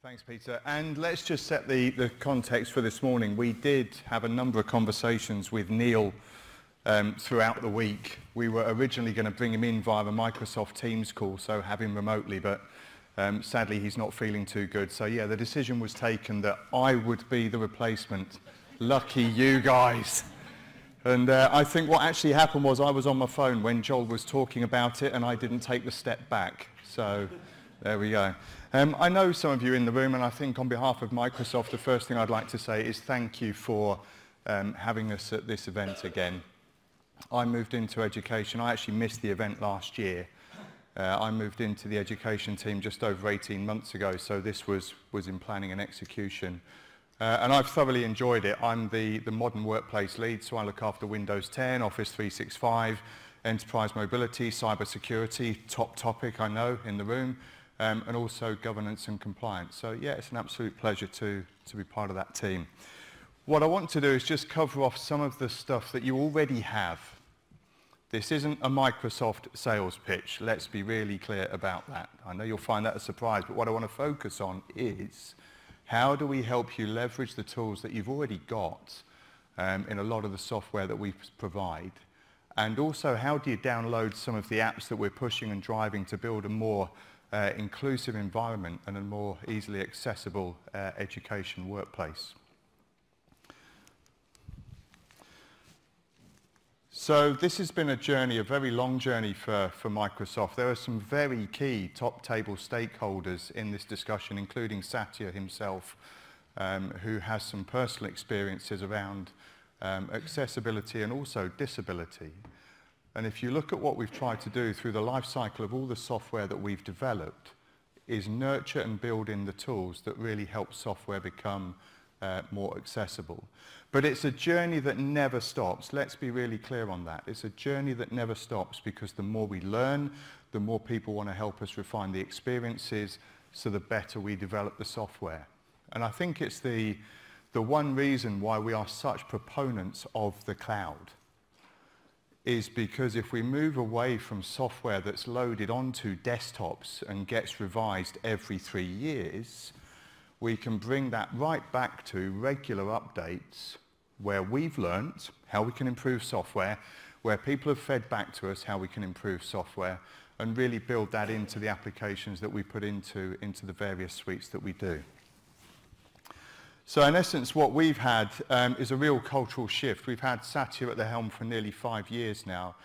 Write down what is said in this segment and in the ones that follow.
Thanks, Peter. And let's just set the context for this morning. We did have a number of conversations with Neil throughout the week. We were originally going to bring him in via a Microsoft Teams call, so have him remotely, but sadly he's not feeling too good. So yeah, the decision was taken that I would be the replacement. Lucky you guys. And I think what actually happened was I was on my phone when Joel was talking about it and I didn't take the step back. So there we go. I know some of you in the room, and I think on behalf of Microsoft, the first thing I'd like to say is thank you for having us at this event again. I moved into education. I actually missed the event last year. I moved into the education team just over 18 months ago, so this was in planning and execution. And I've thoroughly enjoyed it. I'm the modern workplace lead, so I look after Windows 10, Office 365, enterprise mobility, cyber security, top topic I know in the room, and also governance and compliance. So yeah, it's an absolute pleasure to be part of that team. What I want to do is just cover off some of the stuff that you already have. This isn't a Microsoft sales pitch. Let's be really clear about that. I know you'll find that a surprise, but what I want to focus on is how do we help you leverage the tools that you've already got in a lot of the software that we provide, and also how do you download some of the apps that we're pushing and driving to build a more inclusive environment and a more easily accessible education workplace. So this has been a journey, a very long journey for Microsoft. There are some very key top table stakeholders in this discussion, including Satya himself, who has some personal experiences around accessibility and also disability. And if you look at what we've tried to do through the life cycle of all the software that we've developed, is nurture and build in the tools that really help software become more accessible. But it's a journey that never stops. Let's be really clear on that. It's a journey that never stops because the more we learn, the more people want to help us refine the experiences, so the better we develop the software. And I think it's the one reason why we are such proponents of the cloud, is because if we move away from software that's loaded onto desktops and gets revised every 3 years, we can bring that right back to regular updates where we've learnt how we can improve software, where people have fed back to us how we can improve software, and really build that into the applications that we put into the various suites that we do. So in essence, what we've had is a real cultural shift. We've had Satya at the helm for nearly 5 years now.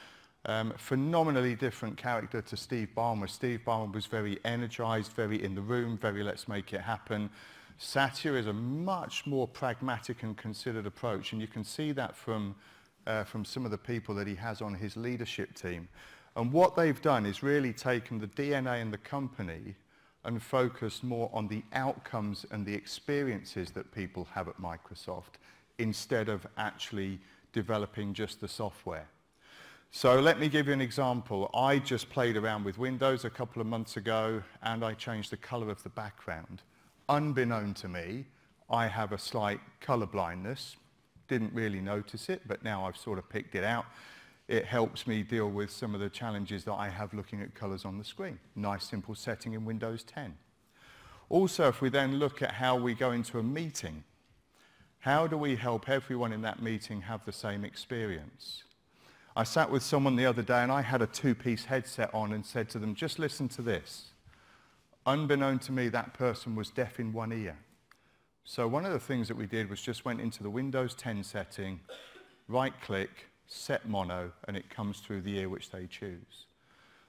Phenomenally different character to Steve Ballmer. Steve Ballmer was very energized, very in the room, very let's make it happen. Satya is a much more pragmatic and considered approach, and you can see that from some of the people that he has on his leadership team. And what they've done is really taken the DNA in the company and focused more on the outcomes and the experiences that people have at Microsoft, instead of actually developing just the software. So let me give you an example. I just played around with Windows a couple of months ago and I changed the color of the background. Unbeknown to me, I have a slight color blindness. Didn't really notice it, but now I've sort of picked it out. It helps me deal with some of the challenges that I have looking at colors on the screen. Nice simple setting in Windows 10. Also, if we then look at how we go into a meeting, how do we help everyone in that meeting have the same experience? I sat with someone the other day and I had a 2-piece headset on and said to them, just listen to this. Unbeknown to me, that person was deaf in one ear. So one of the things that we did was just went into the Windows 10 setting, right-click, set mono, and it comes through the ear which they choose.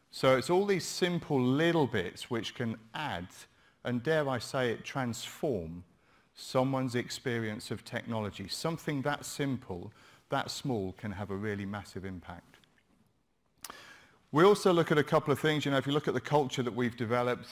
So it's all these simple little bits which can add, and dare I say it, transform someone's experience of technology. Something that simple, that small, can have a really massive impact. We also look at a couple of things. You know, if you look at the culture that we've developed,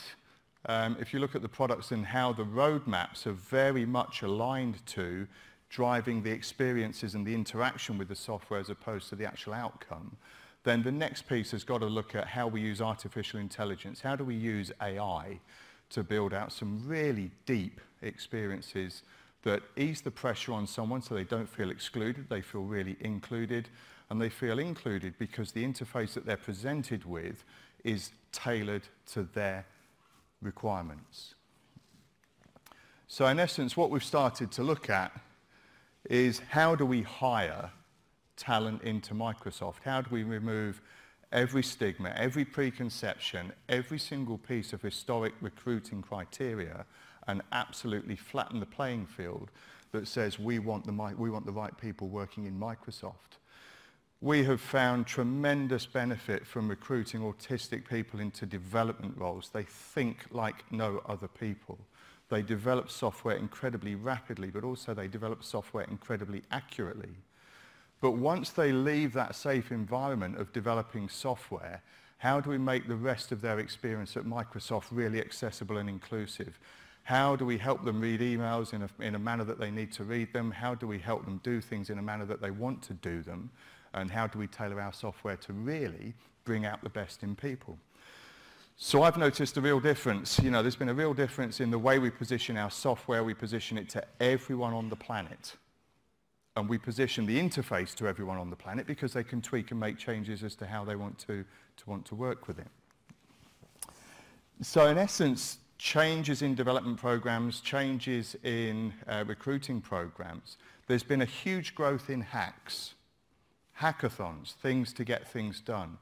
if you look at the products and how the roadmaps are very much aligned to driving the experiences and the interaction with the software as opposed to the actual outcome, then the next piece has got to look at how we use artificial intelligence. How do we use AI to build out some really deep experiences that ease the pressure on someone so they don't feel excluded, they feel really included, and they feel included because the interface that they're presented with is tailored to their requirements. So in essence, what we've started to look at is how do we hire talent into Microsoft? How do we remove every stigma, every preconception, every single piece of historic recruiting criteria and absolutely flatten the playing field that says we want the right people working in Microsoft? We have found tremendous benefit from recruiting autistic people into development roles. They think like no other people. They develop software incredibly rapidly, but also they develop software incredibly accurately. But once they leave that safe environment of developing software, how do we make the rest of their experience at Microsoft really accessible and inclusive? How do we help them read emails in a manner that they need to read them? How do we help them do things in a manner that they want to do them? And how do we tailor our software to really bring out the best in people? So I've noticed a real difference. You know, there's been a real difference in the way we position our software. We position it to everyone on the planet. And we position the interface to everyone on the planet because they can tweak and make changes as to how they want to work with it. So in essence, changes in development programs, changes in recruiting programs. There's been a huge growth in hacks, hackathons, things to get things done.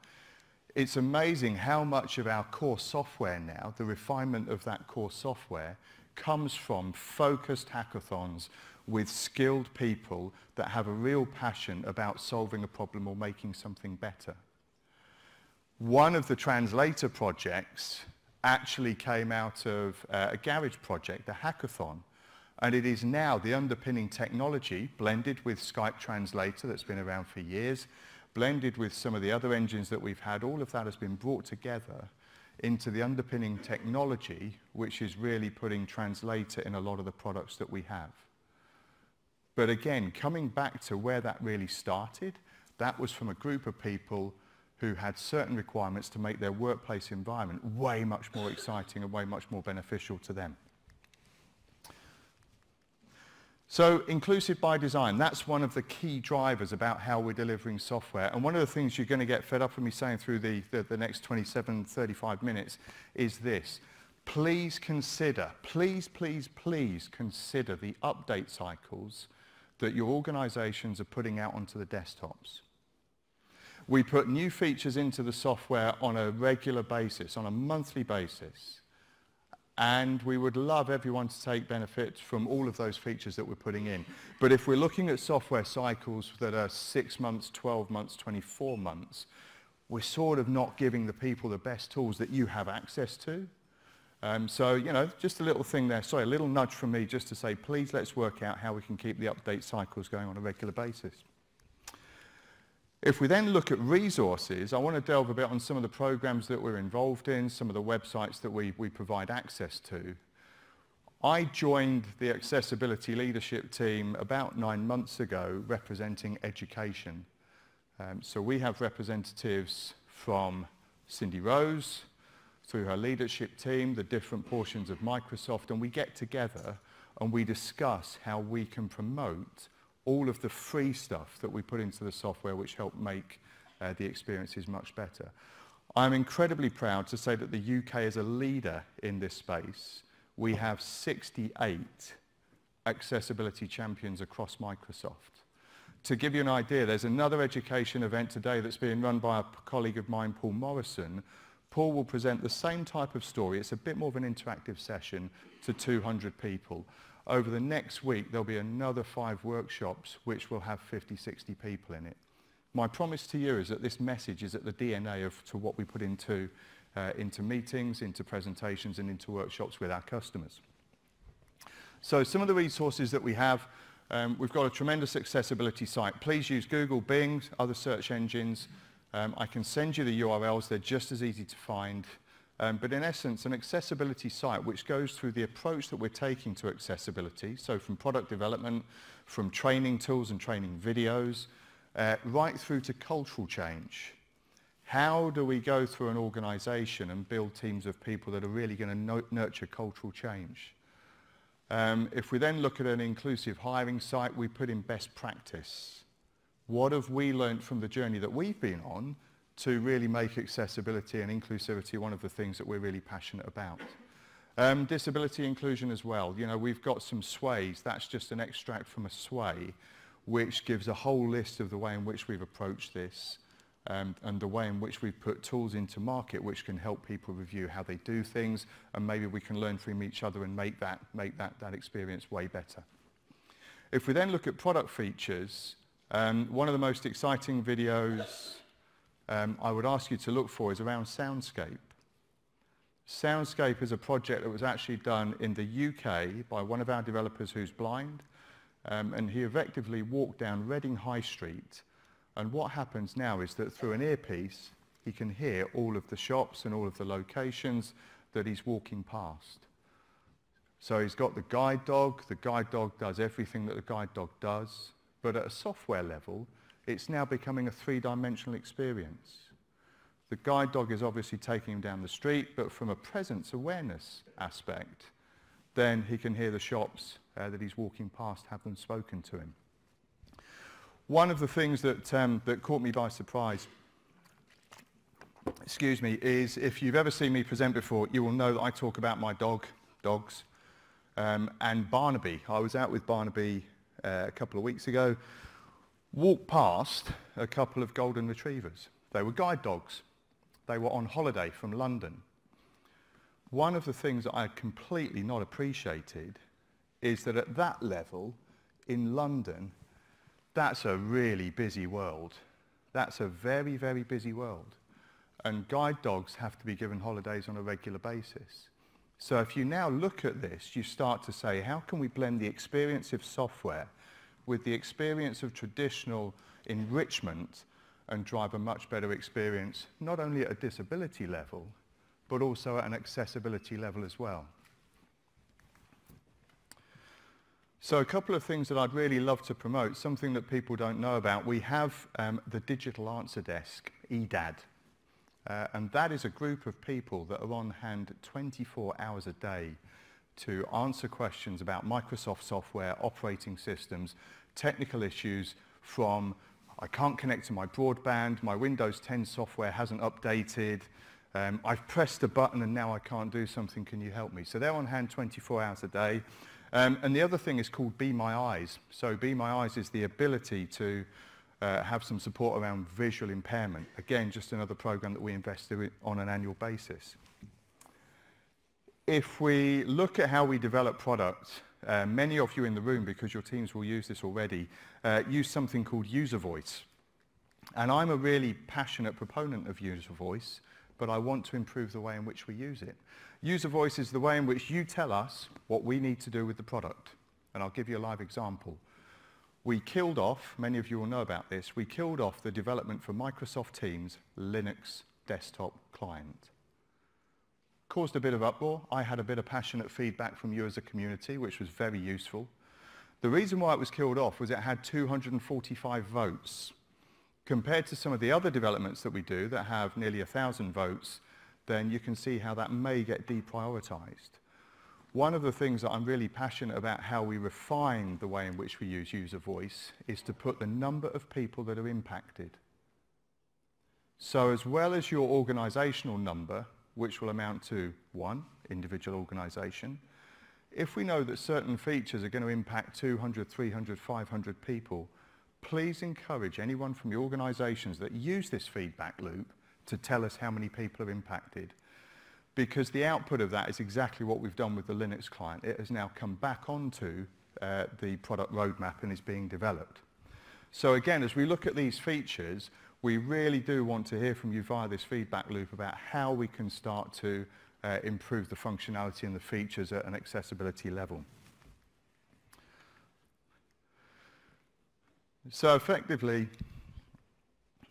It's amazing how much of our core software now, the refinement of that core software, comes from focused hackathons with skilled people that have a real passion about solving a problem or making something better. One of the translator projects actually came out of a garage project, a hackathon, and it is now the underpinning technology blended with Skype Translator that's been around for years, blended with some of the other engines that we've had. All of that has been brought together into the underpinning technology, which is really putting Translator in a lot of the products that we have. But again, coming back to where that really started, that was from a group of people who had certain requirements to make their workplace environment way much more exciting and way much more beneficial to them. So inclusive by design, that's one of the key drivers about how we're delivering software. And one of the things you're going to get fed up with me saying through the next 35 minutes is this. Please consider, please consider the update cycles that your organizations are putting out onto the desktops. We put new features into the software on a regular basis, on a monthly basis. And we would love everyone to take benefit from all of those features that we're putting in. But if we're looking at software cycles that are 6 months, 12 months, 24 months, we're sort of not giving the people the best tools that you have access to. So, you know, just a little thing there, sorry, a little nudge from me just to say, please let's work out how we can keep the update cycles going on a regular basis. If we then look at resources, I want to delve a bit on some of the programs that we're involved in, some of the websites that we provide access to. I joined the accessibility leadership team about 9 months ago representing education. So we have representatives from Cindy Rose, through her leadership team, the different portions of Microsoft, and we get together and we discuss how we can promote all of the free stuff that we put into the software which help make the experiences much better. I'm incredibly proud to say that the UK is a leader in this space. We have 68 accessibility champions across Microsoft. To give you an idea, there's another education event today that's being run by a colleague of mine, Paul Morrison. Paul will present the same type of story. It's a bit more of an interactive session to 200 people. Over the next week, there'll be another 5 workshops which will have 50, 60 people in it. My promise to you is that this message is at the DNA to what we put into meetings, into presentations, and into workshops with our customers. So some of the resources that we have, we've got a tremendous accessibility site. Please use Google, Bing, other search engines. I can send you the URLs. They're just as easy to find. But in essence, an accessibility site which goes through the approach that we're taking to accessibility, so from product development, from training tools and training videos, right through to cultural change. How do we go through an organization and build teams of people that are really going to nurture cultural change? If we then look at an inclusive hiring site, we put in best practice. What have we learned from the journey that we've been on to really make accessibility and inclusivity one of the things that we're really passionate about? Disability inclusion as well. You know, we've got some sways. That's just an extract from a sway, which gives a whole list of the way in which we've approached this and the way in which we've put tools into market which can help people review how they do things, and maybe we can learn from each other and make that experience way better. If we then look at product features, one of the most exciting videos I would ask you to look for is around Soundscape. Soundscape is a project that was actually done in the UK by one of our developers who's blind, and he effectively walked down Reading High Street, and what happens now is that through an earpiece he can hear all of the shops and all of the locations that he's walking past. So he's got the guide dog does everything that the guide dog does, but at a software level it's now becoming a three-dimensional experience. The guide dog is obviously taking him down the street, but from a presence awareness aspect, then he can hear the shops that he's walking past, have them spoken to him. One of the things that, that caught me by surprise, excuse me, is if you've ever seen me present before, you will know that I talk about my dogs, and Barnaby. I was out with Barnaby a couple of weeks ago, walked past a couple of golden retrievers. They were guide dogs. They were on holiday from London. One of the things that I completely not appreciated is that at that level in London, that's a really busy world. That's a very, very busy world. And guide dogs have to be given holidays on a regular basis. So if you now look at this, you start to say, how can we blend the experience of software with the experience of traditional enrichment and drive a much better experience, not only at a disability level, but also at an accessibility level as well. So a couple of things that I'd really love to promote, something that people don't know about. We have the Digital Answer Desk, EDAD, and that is a group of people that are on hand 24 hours a day to answer questions about Microsoft software, operating systems, technical issues from I can't connect to my broadband, my Windows 10 software hasn't updated, I've pressed a button and now I can't do something, can you help me? So they're on hand 24 hours a day. And the other thing is called Be My Eyes. So Be My Eyes is the ability to have some support around visual impairment. Again, just another program that we invest in on an annual basis. If we look at how we develop products, many of you in the room, because your teams will use this already, use something called user voice. And I'm a really passionate proponent of user voice, but I want to improve the way in which we use it. User voice is the way in which you tell us what we need to do with the product. And I'll give you a live example. We killed off, many of you will know about this, we killed off the development for Microsoft Teams Linux desktop client. Caused a bit of uproar. I had a bit of passionate feedback from you as a community, which was very useful. The reason why it was killed off was it had 245 votes. Compared to some of the other developments that we do that have nearly 1,000 votes, then you can see how that may get deprioritized. One of the things that I'm really passionate about how we refine the way in which we use user voice is to put the number of people that are impacted. So as well as your organizational number, which will amount to one individual organization, if we know that certain features are going to impact 200, 300, 500 people, please encourage anyone from your organizations that use this feedback loop to tell us how many people are impacted. Because the output of that is exactly what we've done with the Linux client. It has now come back onto the product roadmap and is being developed. So again, as we look at these features, we really do want to hear from you via this feedback loop about how we can start to improve the functionality and the features at an accessibility level. So effectively,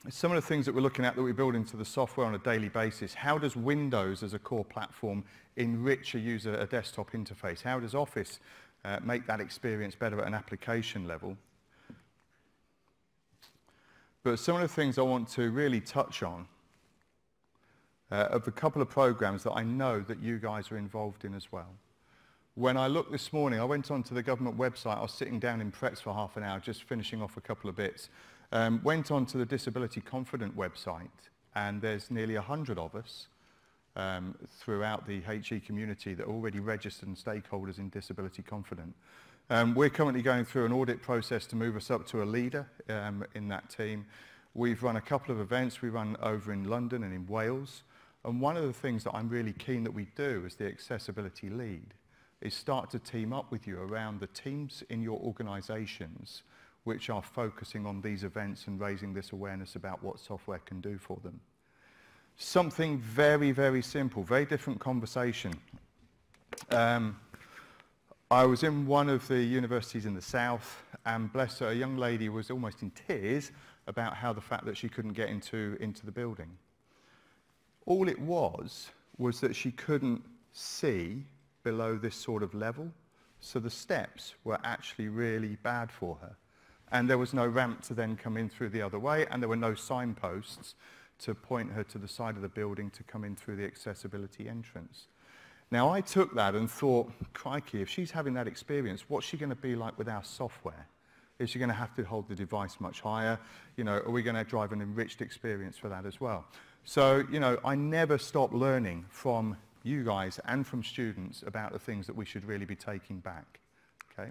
some of the things that we're looking at that we build into the software on a daily basis, how does Windows as a core platform enrich a desktop interface? How does Office make that experience better at an application level? But some of the things I want to really touch on are the couple of programs that I know that you guys are involved in as well. When I looked this morning, I went onto the government website. I was sitting down in Pretz for half an hour, just finishing off a couple of bits. Went onto the Disability Confident website, and there's nearly 100 of us throughout the HE community that are already registered and stakeholders in Disability Confident. We're currently going through an audit process to move us up to a leader in that team. We've run a couple of events. We run over in London and in Wales. And one of the things that I'm really keen that we do as the accessibility lead is start to team up with you around the teams in your organisations which are focusing on these events and raising this awareness about what software can do for them. Something very, very simple, very different conversation. I was in one of the universities in the south, and bless her, a young lady was almost in tears about how the fact that she couldn't get into the building. All it was that she couldn't see below this sort of level, so the steps were actually really bad for her. And there was no ramp to then come in through the other way, and there were no signposts to point her to the side of the building to come in through the accessibility entrance. Now, I took that and thought, crikey, if she's having that experience, what's she going to be like with our software? Is she going to have to hold the device much higher? You know, are we going to drive an enriched experience for that as well? So, you know, I never stop learning from you guys and from students about the things that we should really be taking back, okay?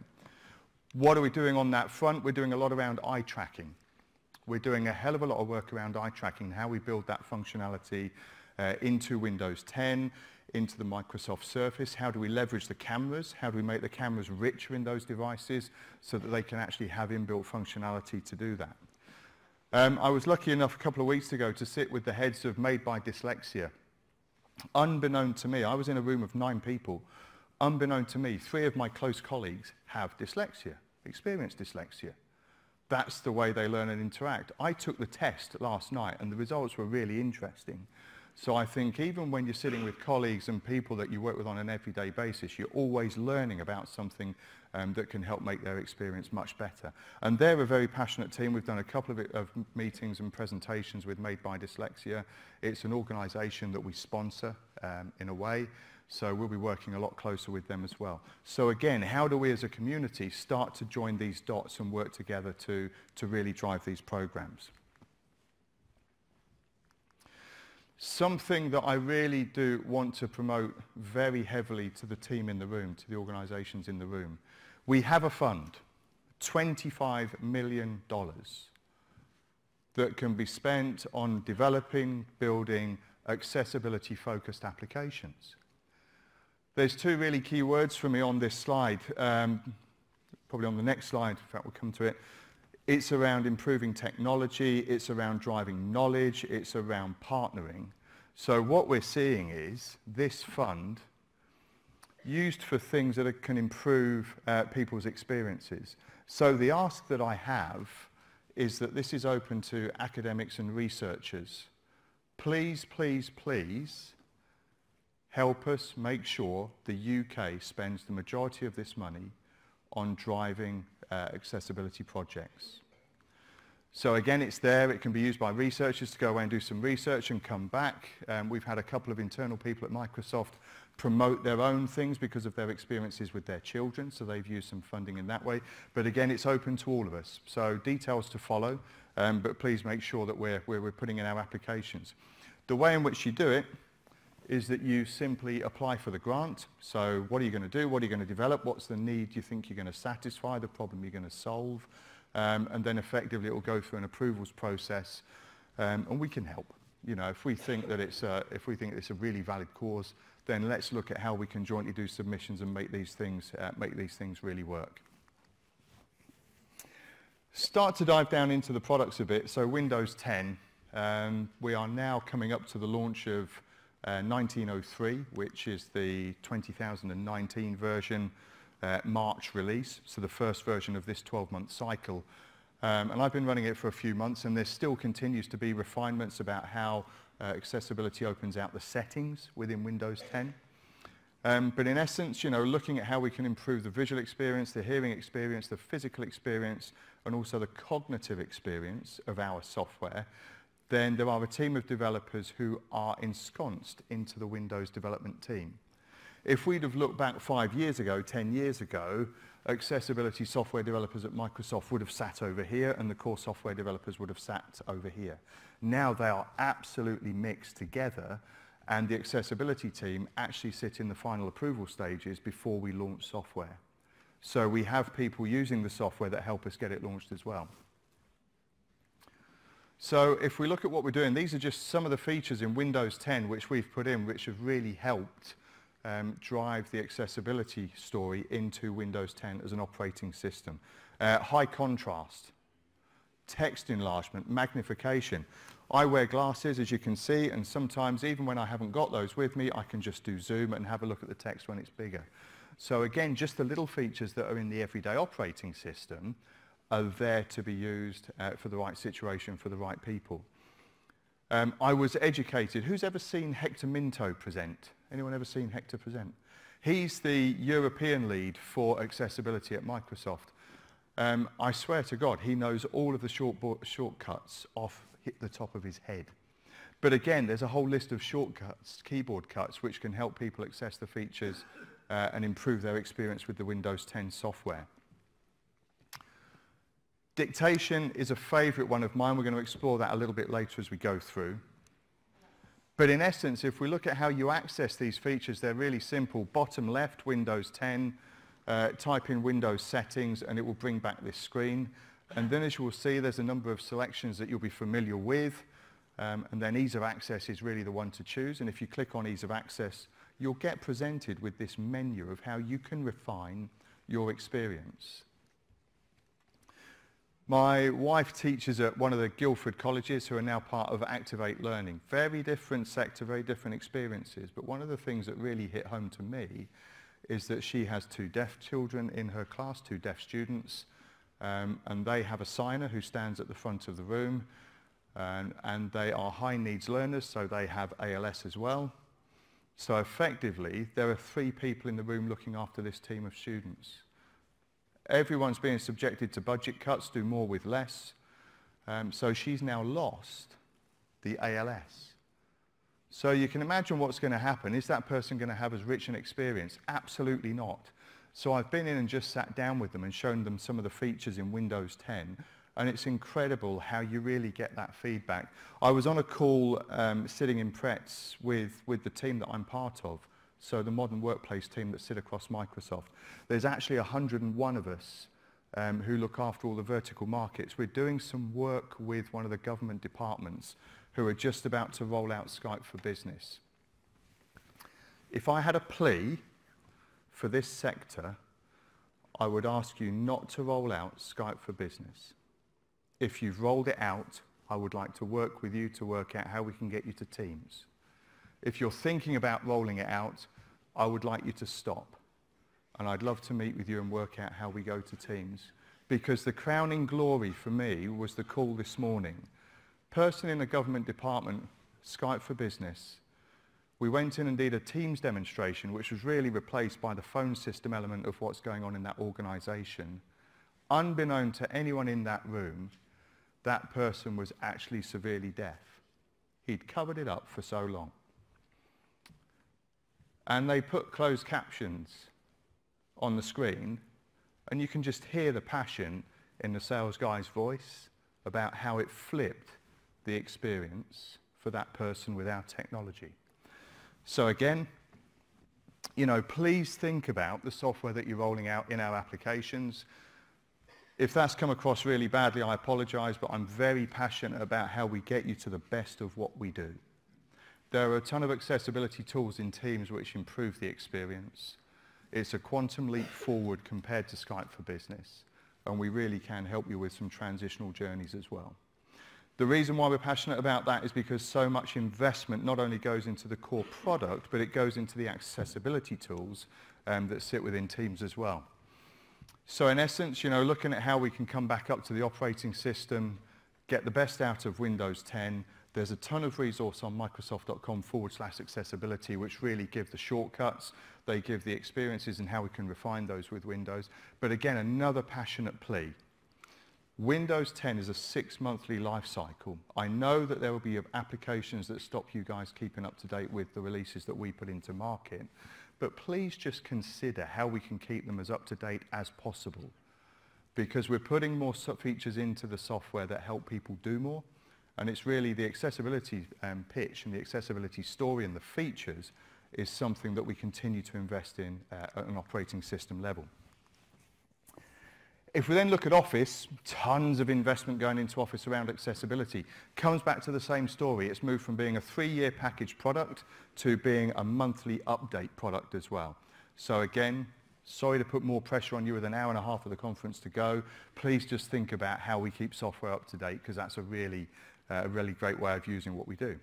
What are we doing on that front? We're doing a lot around eye tracking. We're doing a hell of a lot of work around eye tracking, how we build that functionality into Windows 10, into the Microsoft Surface. How do we leverage the cameras? How do we make the cameras richer in those devices so that they can actually have inbuilt functionality to do that? I was lucky enough a couple of weeks ago to sit with the heads of Made by Dyslexia. Unbeknown to me, I was in a room of 9 people. Unbeknown to me, 3 of my close colleagues have dyslexia, experience dyslexia. That's the way they learn and interact. I took the test last night and the results were really interesting. So I think even when you're sitting with colleagues and people that you work with on an everyday basis, you're always learning about something that can help make their experience much better. And they're a very passionate team. We've done a couple of meetings and presentations with Made by Dyslexia. It's an organisation that we sponsor in a way, so we'll be working a lot closer with them as well. So again, how do we as a community start to join these dots and work together to really drive these programs? Something that I really do want to promote very heavily to the team in the room, to the organisations in the room. We have a fund, $25 million, that can be spent on developing, building accessibility focused applications. There's 2 really key words for me on this slide, probably on the next slide, in fact we'll come to it. It's around improving technology, it's around driving knowledge, it's around partnering. So what we're seeing is this fund used for things that can improve people's experiences. So the ask that I have is that this is open to academics and researchers. Please, please, please help us make sure the UK spends the majority of this money on driving accessibility projects. So again, it's there. It can be used by researchers to go away and do some research and come back. We've had a couple of internal people at Microsoft promote their own things because of their experiences with their children, so they've used some funding in that way. But again, it's open to all of us. So details to follow, but please make sure that we're putting in our applications. The way in which you do it is that you simply apply for the grant. So what are you going to do? What are you going to develop? What's the need you think you're going to satisfy, the problem you're going to solve? And then effectively it will go through an approvals process, and we can help. You know, if we think that it's a really valid cause, then let's look at how we can jointly do submissions and make these things really work. Start to dive down into the products a bit. So Windows 10, we are now coming up to the launch of 1903, which is the 2019 version, March release, so the first version of this 12-month cycle. And I've been running it for a few months, and there still continues to be refinements about how accessibility opens out the settings within Windows 10. But in essence, you know, looking at how we can improve the visual experience, the hearing experience, the physical experience, and also the cognitive experience of our software, then there are a team of developers who are ensconced into the Windows development team. If we'd have looked back 5 years ago, 10 years ago, accessibility software developers at Microsoft would have sat over here and the core software developers would have sat over here. Now they are absolutely mixed together, and the accessibility team actually sit in the final approval stages before we launch software. So we have people using the software that help us get it launched as well. So if we look at what we're doing, these are just some of the features in Windows 10 which we've put in, which have really helped drive the accessibility story into Windows 10 as an operating system. High contrast, text enlargement, magnification. I wear glasses, as you can see, and sometimes even when I haven't got those with me, I can just do zoom and have a look at the text when it's bigger. So again, just the little features that are in the everyday operating system are there to be used for the right situation, for the right people. I was educated. Who's ever seen Hector Minto present? Anyone ever seen Hector present? He's the European lead for accessibility at Microsoft. I swear to God, he knows all of the shortcuts off the top of his head. But again, there's a whole list of shortcuts, keyboard cuts, which can help people access the features and improve their experience with the Windows 10 software. Dictation is a favorite one of mine. We're going to explore that a little bit later as we go through. But in essence, if we look at how you access these features, they're really simple. Bottom left, Windows 10, type in Windows settings, and it will bring back this screen. And then as you will see, there's a number of selections that you'll be familiar with. And then ease of access is really the one to choose. And if you click on ease of access, you'll get presented with this menu of how you can refine your experience. My wife teaches at one of the Guildford colleges who are now part of Activate Learning. Very different sector, very different experiences. But one of the things that really hit home to me is that she has 2 deaf children in her class, 2 deaf students, and they have a signer who stands at the front of the room, and they are high needs learners, so they have ALS as well. So effectively, there are 3 people in the room looking after this team of students. Everyone's being subjected to budget cuts, do more with less. So she's now lost the ALS. So you can imagine what's going to happen. Is that person going to have as rich an experience? Absolutely not. So I've been in and just sat down with them and shown them some of the features in Windows 10. And it's incredible how you really get that feedback. I was on a call sitting in Pretz with the team that I'm part of. So the Modern Workplace team that sit across Microsoft. There's actually 101 of us who look after all the vertical markets. We're doing some work with one of the government departments who are just about to roll out Skype for Business. If I had a plea for this sector, I would ask you not to roll out Skype for Business. If you've rolled it out, I would like to work with you to work out how we can get you to Teams. If you're thinking about rolling it out, I would like you to stop. And I'd love to meet with you and work out how we go to Teams. Because the crowning glory for me was the call this morning. Person in a government department, Skype for Business. We went in and did a Teams demonstration, which was really replaced by the phone system element of what's going on in that organization. Unbeknown to anyone in that room, that person was actually severely deaf. He'd covered it up for so long. And they put closed captions on the screen, and you can just hear the passion in the sales guy's voice about how it flipped the experience for that person with our technology. So again, you know, please think about the software that you're rolling out in our applications. If that's come across really badly, I apologize, but I'm very passionate about how we get you to the best of what we do. There are a ton of accessibility tools in Teams which improve the experience. It's a quantum leap forward compared to Skype for Business, and we really can help you with some transitional journeys as well. The reason why we're passionate about that is because so much investment not only goes into the core product, but it goes into the accessibility tools that sit within Teams as well. So in essence, you know, looking at how we can come back up to the operating system, get the best out of Windows 10, there's a ton of resource on Microsoft.com/accessibility which really give the shortcuts, they give the experiences and how we can refine those with Windows. But again, another passionate plea. Windows 10 is a 6-monthly life cycle. I know that there will be applications that stop you guys keeping up to date with the releases that we put into market, but please just consider how we can keep them as up to date as possible, because we're putting more features into the software that help people do more, And it's really the accessibility pitch and the accessibility story and the features is something that we continue to invest in at an operating system level. If we then look at Office, tons of investment going into Office around accessibility. Comes back to the same story. It's moved from being a 3-year package product to being a monthly update product as well. So again, sorry to put more pressure on you with an hour and a half of the conference to go. Please just think about how we keep software up to date, because that's a really great way of using what we do.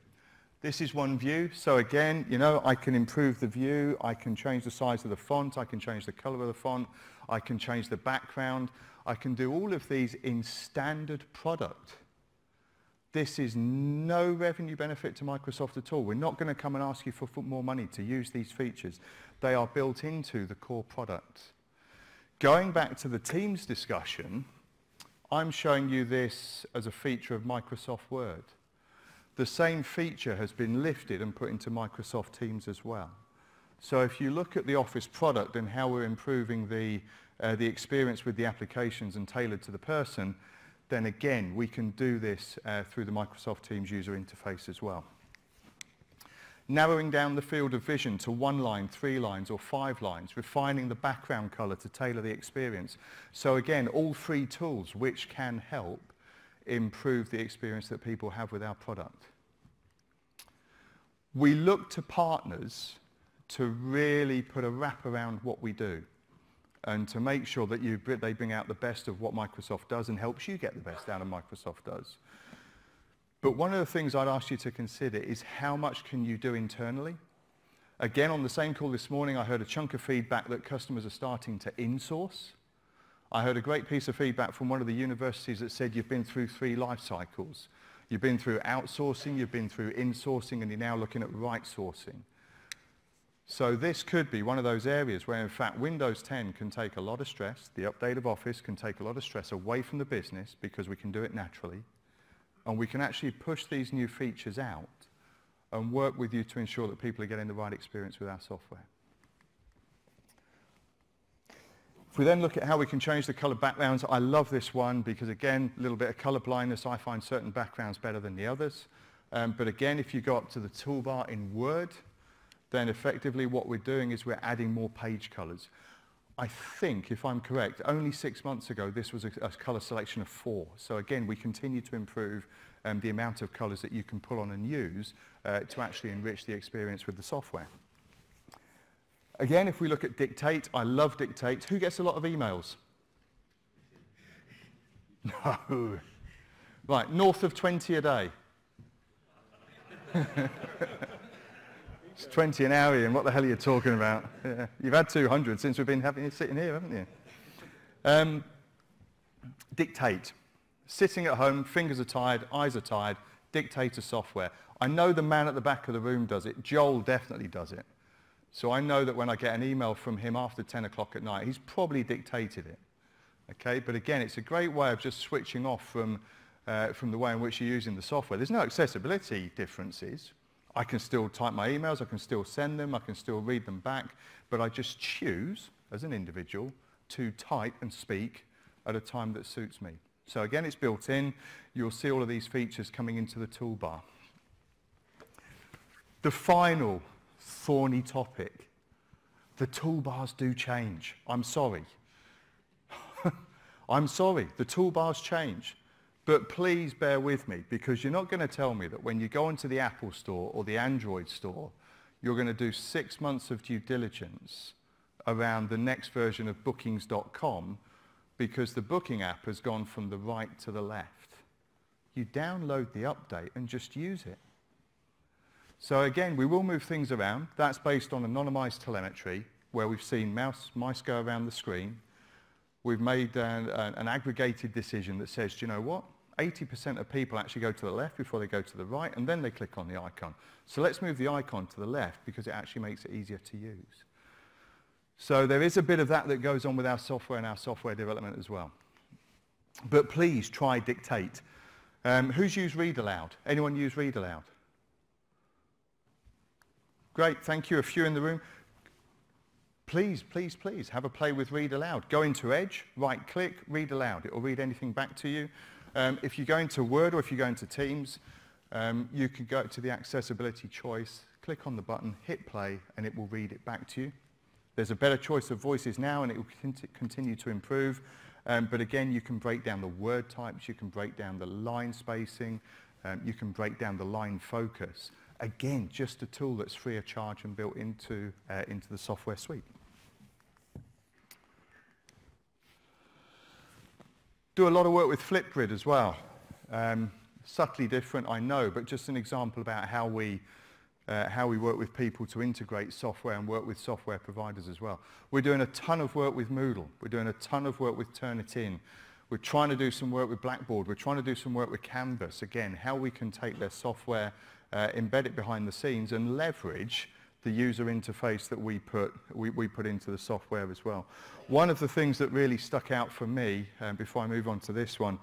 This is one view. So again, you know, I can improve the view. I can change the size of the font. I can change the color of the font. I can change the background. I can do all of these in standard product. This is no revenue benefit to Microsoft at all. We're not going to come and ask you for more money to use these features. They are built into the core product. Going back to the Teams discussion, I'm showing you this as a feature of Microsoft Word. The same feature has been lifted and put into Microsoft Teams as well. So if you look at the Office product and how we're improving the experience with the applications and tailored to the person, then again, we can do this through the Microsoft Teams user interface as well. Narrowing down the field of vision to 1 line, 3 lines, or 5 lines, refining the background color to tailor the experience. So again, all 3 tools which can help improve the experience that people have with our product. We look to partners to really put a wrap around what we do and to make sure that they bring out the best of what Microsoft does and helps you get the best out of Microsoft does. But one of the things I'd ask you to consider is how much can you do internally? Again, on the same call this morning, I heard a chunk of feedback that customers are starting to insource. I heard a great piece of feedback from one of the universities that said you've been through 3 life cycles. You've been through outsourcing, you've been through insourcing, and you're now looking at right sourcing. So this could be one of those areas where, in fact, Windows 10 can take a lot of stress. The update of Office can take a lot of stress away from the business because we can do it naturally. And we can actually push these new features out and work with you to ensure that people are getting the right experience with our software. If we then look at how we can change the color backgrounds, I love this one because, again, a little bit of color blindness. I find certain backgrounds better than the others. But again, if you go up to the toolbar in Word, then effectively what we're doing is we're adding more page colors. I think, if I'm correct, only 6 months ago, this was a color selection of 4. So again, we continue to improve the amount of colors that you can pull on and use to actually enrich the experience with the software. Again, if we look at Dictate, I love Dictate. Who gets a lot of emails? No. Right, north of 20 a day. It's 20 an hour, Ian. What the hell are you talking about? Yeah. You've had 200 since we've been sitting here, haven't you? Dictate. Sitting at home, fingers are tired, eyes are tired, Dictator software. I know the man at the back of the room does it. Joel definitely does it. So I know that when I get an email from him after 10 o'clock at night, he's probably dictated it. Okay? But again, it's a great way of just switching off from the way in which you're using the software. There's no accessibility differences. I can still type my emails, I can still send them, I can still read them back, but I just choose, as an individual, to type and speak at a time that suits me. So again, it's built in. You'll see all of these features coming into the toolbar. The final thorny topic. The toolbars do change. I'm sorry. I'm sorry, the toolbars change. But please bear with me, because you're not going to tell me that when you go into the Apple store or the Android store, you're going to do 6 months of due diligence around the next version of bookings.com because the booking app has gone from the right to the left. You download the update and just use it. So again, we will move things around. That's based on anonymized telemetry, where we've seen mice go around the screen. We've made an aggregated decision that says, do you know what? 80% of people actually go to the left before they go to the right, and then they click on the icon. So let's move the icon to the left because it actually makes it easier to use. So there is a bit of that goes on with our software and our software development as well. But please try Dictate. Who's used Read Aloud? Anyone use Read Aloud? Great, thank you. A few in the room. Please, please, please have a play with Read Aloud. Go into Edge, right-click, Read Aloud. It will read anything back to you. If you go into Word or if you go into Teams, you can go to the accessibility choice, click on the button, hit play, and it will read it back to you. There's a better choice of voices now, and it will continue to improve. But again, you can break down the word types, you can break down the line spacing, you can break down the line focus. Again, just a tool that's free of charge and built into the software suite. Do a lot of work with Flipgrid as well. Subtly different, I know, but just an example about how we work with people to integrate software and work with software providers as well. We're doing a ton of work with Moodle. We're doing a ton of work with Turnitin. We're trying to do some work with Blackboard. We're trying to do some work with Canvas. Again, how we can take their software, embed it behind the scenes and leverage the user interface that we put into the software as well. One of the things that really stuck out for me, before I move on to this one,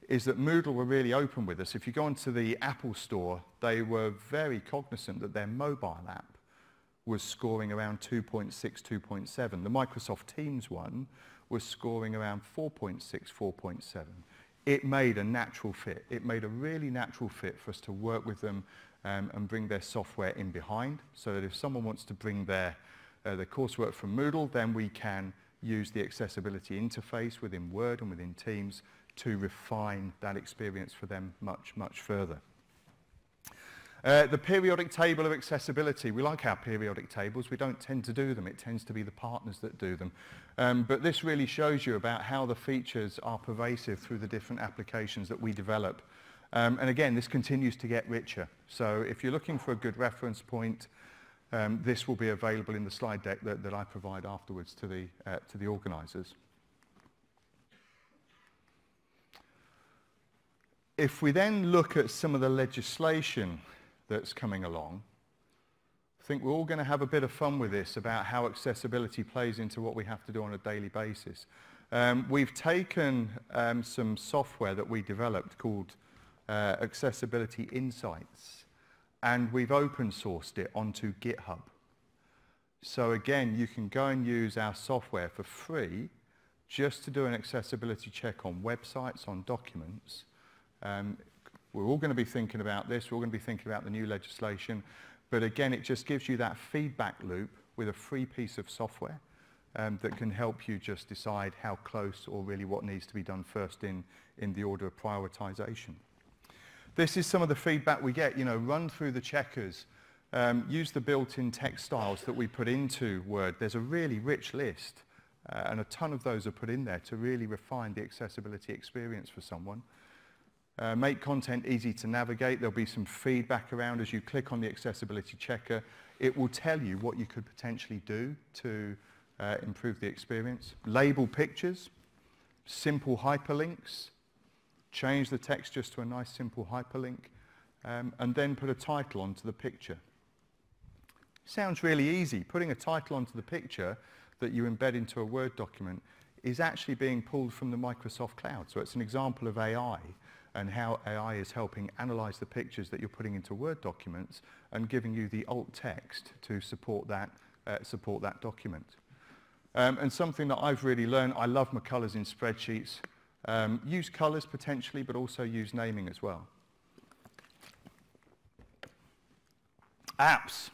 is that Moodle were really open with us. If you go onto the Apple Store, they were very cognizant that their mobile app was scoring around 2.6, 2.7. The Microsoft Teams one was scoring around 4.6, 4.7. It made a natural fit. It made a really natural fit for us to work with them and bring their software in behind, so that if someone wants to bring their coursework from Moodle, then we can use the accessibility interface within Word and within Teams to refine that experience for them much, much further. The periodic table of accessibility. We like our periodic tables. We don't tend to do them. It tends to be the partners that do them. But this really shows you about how the features are pervasive through the different applications that we develop. And again, this continues to get richer. So if you're looking for a good reference point, this will be available in the slide deck that I provide afterwards to the organisers. If we then look at some of the legislation that's coming along, I think we're all going to have a bit of fun with this about how accessibility plays into what we have to do on a daily basis. We've taken some software that we developed called Accessibility Insights, and we've open sourced it onto GitHub. So again, you can go and use our software for free just to do an accessibility check on websites, on documents. We're all going to be thinking about this, we're all going to be thinking about the new legislation, but again, it just gives you that feedback loop with a free piece of software that can help you just decide how close or really what needs to be done first in the order of prioritization. This is some of the feedback we get, run through the checkers, use the built-in text styles that we put into Word. There's a really rich list, and a ton of those are put in there to really refine the accessibility experience for someone. Make content easy to navigate. There'll be some feedback around as you click on the accessibility checker. It will tell you what you could potentially do to improve the experience. Label pictures, simple hyperlinks, change the text just to a nice simple hyperlink, and then put a title onto the picture. Sounds really easy. Putting a title onto the picture that you embed into a Word document is actually being pulled from the Microsoft Cloud. So it's an example of AI and how AI is helping analyze the pictures that you're putting into Word documents and giving you the alt text to support that document. And something that I've really learned, I love my colours in spreadsheets. Use colours potentially, but also use naming as well. Apps.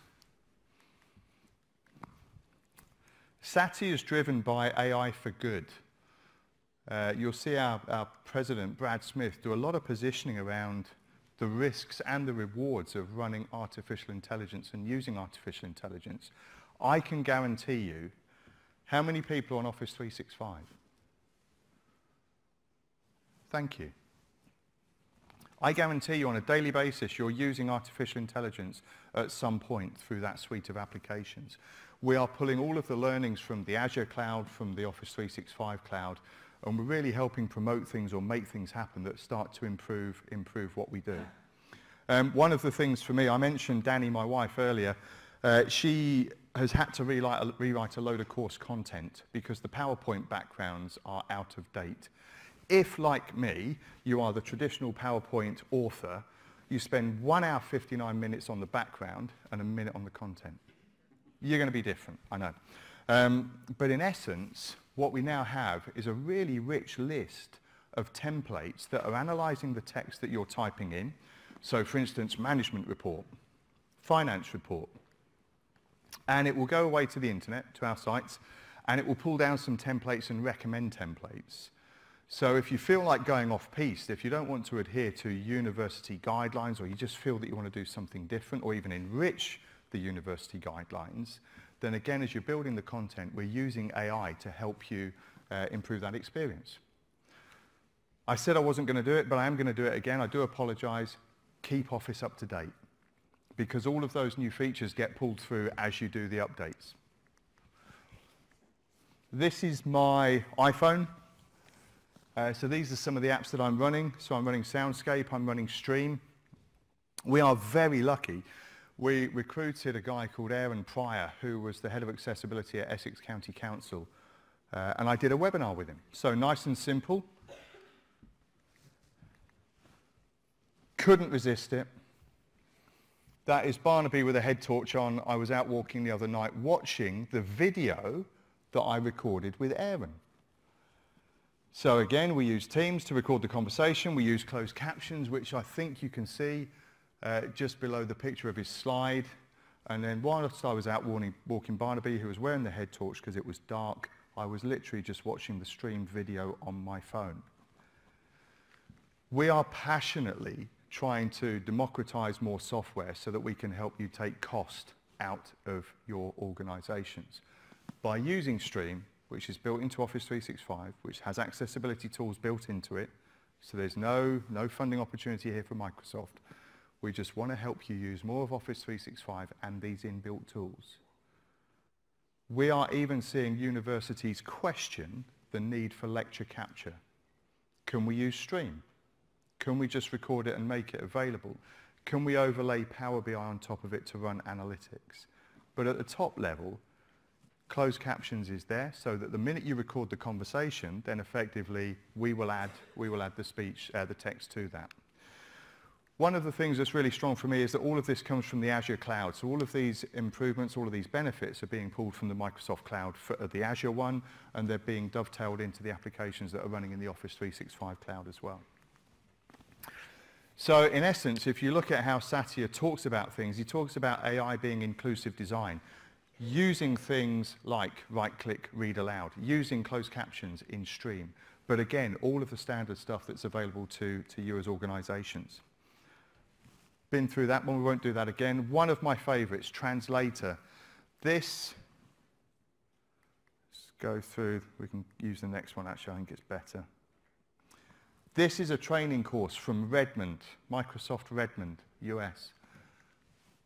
SATI is driven by AI for good. You'll see our president, Brad Smith, do a lot of positioning around the risks and the rewards of running artificial intelligence and using artificial intelligence. I can guarantee you, how many people are on Office 365? Thank you. I guarantee you on a daily basis you're using artificial intelligence at some point through that suite of applications. We are pulling all of the learnings from the Azure cloud, from the Office 365 cloud, and we're really helping promote things or make things happen that start to improve what we do. One of the things for me, I mentioned Danny, my wife, earlier. She has had to rewrite a load of course content because the PowerPoint backgrounds are out of date. If, like me, you are the traditional PowerPoint author, you spend 1 hour 59 minutes on the background and a minute on the content. You're going to be different, I know. But in essence, what we now have is a really rich list of templates that are analysing the text that you're typing in. So for instance, management report, finance report. And it will go away to the internet, to our sites, and it will pull down some templates and recommend templates. So if you feel like going off-piste, if you don't want to adhere to university guidelines, or you just feel that you want to do something different, or even enrich the university guidelines, then again, as you're building the content, we're using AI to help you improve that experience. I said I wasn't going to do it, but I am going to do it again. I do apologise. Keep Office up to date, because all of those new features get pulled through as you do the updates. This is my iPhone. So these are some of the apps that I'm running. So I'm running Soundscape, I'm running Stream. We are very lucky. We recruited a guy called Aaron Pryor, who was the head of accessibility at Essex County Council. And I did a webinar with him. So nice and simple. Couldn't resist it. That is Barnaby with a head torch on. I was out walking the other night watching the video that I recorded with Aaron. So again, we use Teams to record the conversation. We use closed captions, which I think you can see just below the picture of his slide. And then whilst I was out walking Barnaby, who was wearing the head torch because it was dark, I was literally just watching the streamed video on my phone. We are passionately trying to democratize more software so that we can help you take cost out of your organizations. By using Stream, which is built into Office 365, which has accessibility tools built into it, so there's no funding opportunity here for Microsoft. We just want to help you use more of Office 365 and these inbuilt tools. We are even seeing universities question the need for lecture capture. Can we use Stream? Can we just record it and make it available? Can we overlay Power BI on top of it to run analytics? But at the top level, closed captions is there so that the minute you record the conversation, then effectively we will add the speech, the text to that. One of the things that's really strong for me is that all of this comes from the Azure cloud. So all of these improvements, all of these benefits are being pulled from the Microsoft cloud, for the Azure one, and they're being dovetailed into the applications that are running in the Office 365 cloud as well. So in essence, if you look at how Satya talks about things, he talks about AI being inclusive design, using things like right-click, read aloud, using closed captions in Stream, but again, all of the standard stuff that's available to you as organizations. Been through that one, we won't do that again. One of my favorites, Translator. This, let's go through, we can use the next one actually, I think it's better. This is a training course from Redmond, Microsoft Redmond, US.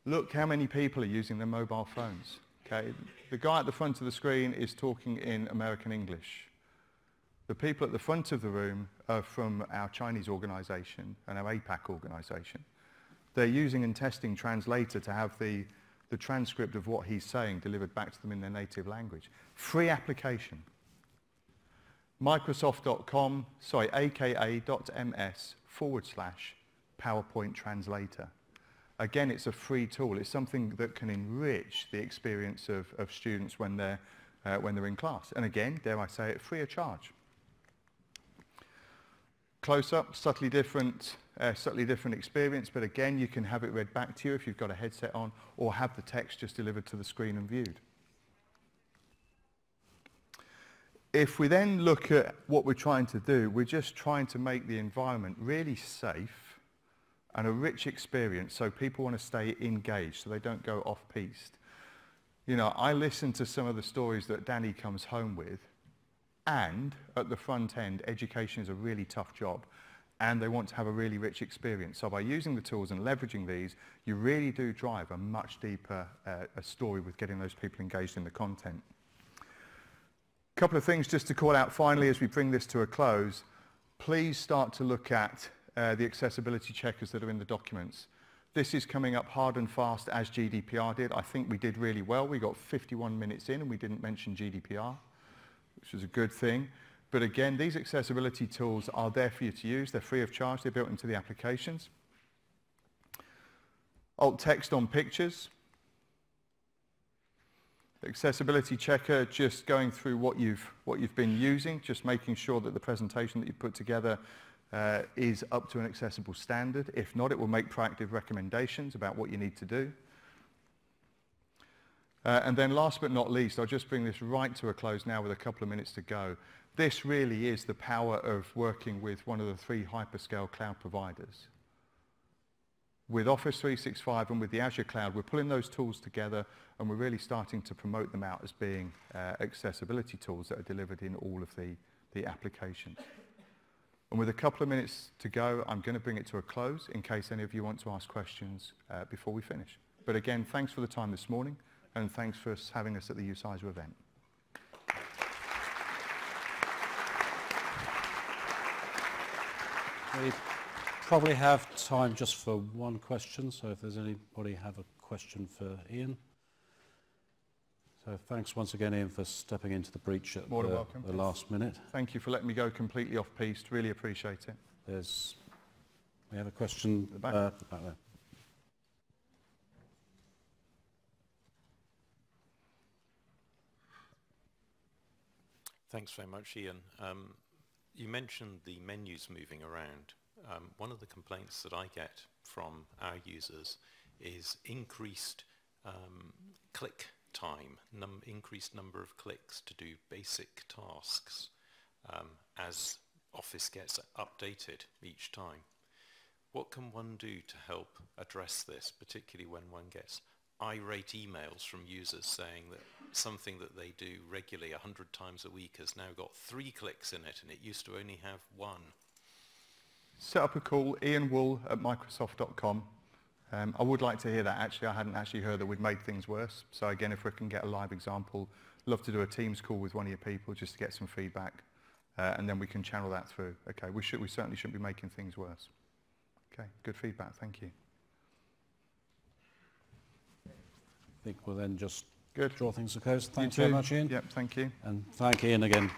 Look how many people are using their mobile phones. Okay? The guy at the front of the screen is talking in American English. The people at the front of the room are from our Chinese organization and our APAC organization. They're using and testing Translator to have the transcript of what he's saying delivered back to them in their native language. Free application. Microsoft.com, sorry, aka.ms/PowerPoint Translator. Again, it's a free tool. It's something that can enrich the experience of students when they're in class. And again, dare I say it, free of charge. Close-up, subtly different experience, but again, you can have it read back to you if you've got a headset on, or have the text just delivered to the screen and viewed. If we then look at what we're trying to do, we're just trying to make the environment really safe and a rich experience so people want to stay engaged, so they don't go off-piste. You know, I listen to some of the stories that Danny comes home with, and at the front end, education is a really tough job, and they want to have a really rich experience. So by using the tools and leveraging these, you really do drive a much deeper a story with getting those people engaged in the content. A couple of things just to call out finally as we bring this to a close. Please start to look at the accessibility checkers that are in the documents. This is coming up hard and fast as GDPR did. I think we did really well. We got 51 minutes in and we didn't mention GDPR, which is a good thing. But again, these accessibility tools are there for you to use. They're free of charge. They're built into the applications. Alt text on pictures. Accessibility checker, just going through what you've been using, just making sure that the presentation that you put together is up to an accessible standard. If not, it will make proactive recommendations about what you need to do. And then last but not least, I'll just bring this right to a close now with a couple of minutes to go. This really is the power of working with one of the 3 hyperscale cloud providers. With Office 365 and with the Azure Cloud, we're pulling those tools together and we're really starting to promote them out as being accessibility tools that are delivered in all of the applications. And with a couple of minutes to go, I'm going to bring it to a close in case any of you want to ask questions before we finish. But again, thanks for the time this morning and thanks for having us at the uSISA event. We probably have time just for one question, so if there's anybody have a question for Ian. So thanks once again, Ian, for stepping into the breach at the last minute. Thank you for letting me go completely off-piste. Really appreciate it. We have a question back there. Thanks very much, Ian. You mentioned the menus moving around. One of the complaints that I get from our users is increased click time, increased number of clicks to do basic tasks as Office gets updated each time. What can one do to help address this, particularly when one gets irate emails from users saying that something that they do regularly 100 times a week has now got 3 clicks in it and it used to only have 1? Set up a call, ianwool@microsoft.com. I would like to hear that actually. I hadn't actually heard that we'd made things worse. So again, if we can get a live example, love to do a Teams call with one of your people just to get some feedback and then we can channel that through. Okay, we certainly shouldn't be making things worse. Okay, good feedback, thank you. I think we'll then just draw things to a close. Thanks You very much, Ian. Yep, thank you. And thank Ian again.